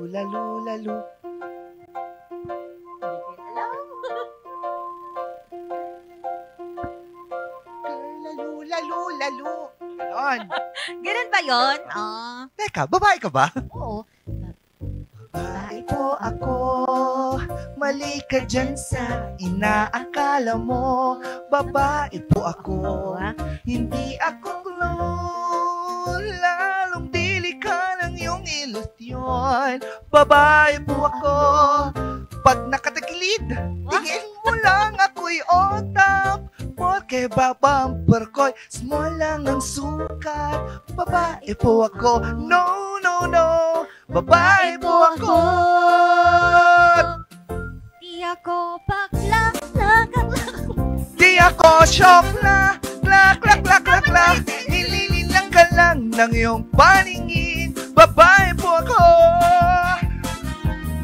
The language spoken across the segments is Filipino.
lalu, lalu. Lalu, lalu, lalu. Ganon. Ganun ba yun? Teka, babae ka ba? Oo. Babae po ako, mali ka dyan sa inaakala mo. Babae po ako, hindi ako clone. Lalong dili ka ng iyong ilusyon. Babae po ako, pag nakatagilid, tingin mo lang ako'y otap. Porque babamper ko'y small lang ang sukat. Babae po ako, no, no, no. Babae po ako. Di ako bakla, lakak. Di ako syokla, klak, klak, klak, klak, klak. Nililinang ka lang ng iyong paningin. Babae po ako.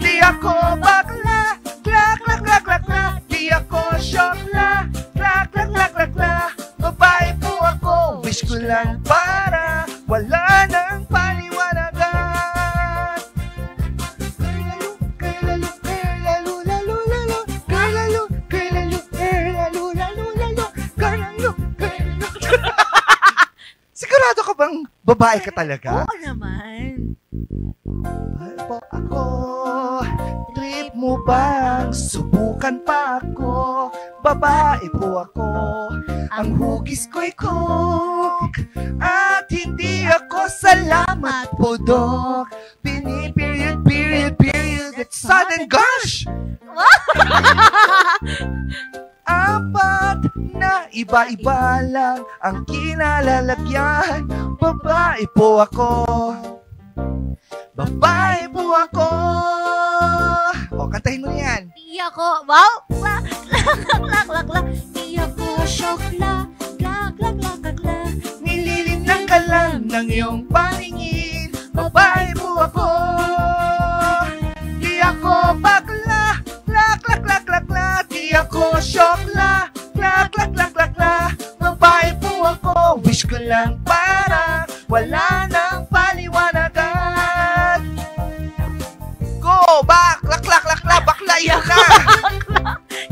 Di ako bakla, klak, klak, klak, klak, klak. Di ako syokla, klak, klak, klak, klak, klak. Babae po ako. Wish ko lang para wala nang paliwanagan. Sigurado ka bang babae ka talaga? Oo naman. Babae po ako. Trip mo bang subukan pa ako? Babae po ako. Ang hugis ko'y cook. At hindi ako salamat po, Dok. Period, period, period. It's sudden gosh! Apat na iba-iba lang ang kinalalagyan. Babae po ako. Babae po ako. O, kantahin mo yan. Di ako, wow! Klak, klak, klak, klak, klak. Di ako syokla, klak, klak, klak, klak, klak. Nililinang ka lang ng iyong paningin. Babae po ako. Di ako bakla, klak, klak, klak, klak, klak. Di ako syokla, klak, klak, klak, klak, klak. Babae po ako. Wish ko lang para wala nang paliwanagan. Go back, klak, klak, klak, klak. Bakla yun na.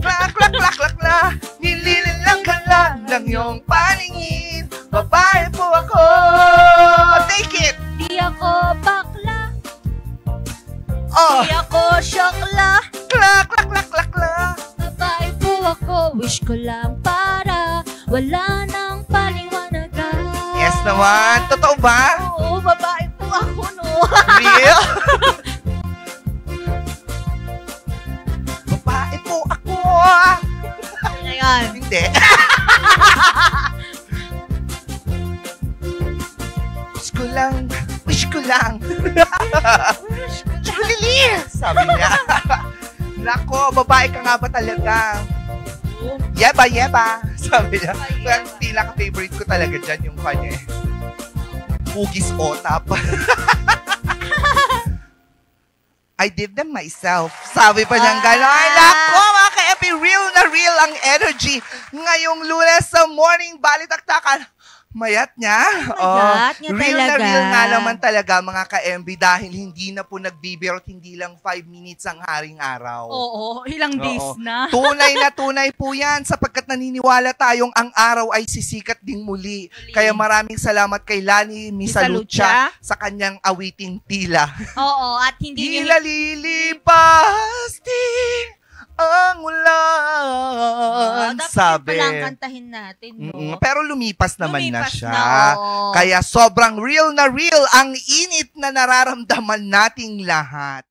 Klak, klak, klak, klak, klak. Nililinang ka lang ng iyong paningin. Babae po ako. Take it. Di ako bakla, Oh. di ako syokla. Klak, klak, klak, klak, klak. Babae po ako, wish ko lang para wala nang paliwanagan. Yes naman. Totoo ba? Oo, babae po ako, no? Real? Babae po ako. Ngayon. Hindi. Wish ko lang. Wish ko lang. Chulili! Sabi niya. Nako, babae ka nga ba talaga? Yeba, yeba. Sabi niya. Kaya tila ka-favorite ko talaga dyan yung kanya eh. Hugis otap. I did them myself. Sabi pa niyang gano'n. Ay, nako, mga ka-FB, real na real ang energy. Ngayong Lunes sa morning balitaktakan. Mayat niya. Mayat niya real talaga. na real nga naman talaga, mga ka-MB, dahil hindi na po nagbibiro at hindi lang 5 minutes ang haring araw. Oo, ilang days na. Tunay po yan sapagkat naniniwala tayong ang araw ay sisikat ding muli. Kaya maraming salamat kay Lani Misalucha sa kanyang awiting tila. Oo, at hindi Tila lilipas din ang ulan. dapat Sabi. palang kantahin natin, no? Pero lumipas naman na Lumipas siya. na, oo. Kaya sobrang real na real ang init na nararamdaman nating lahat.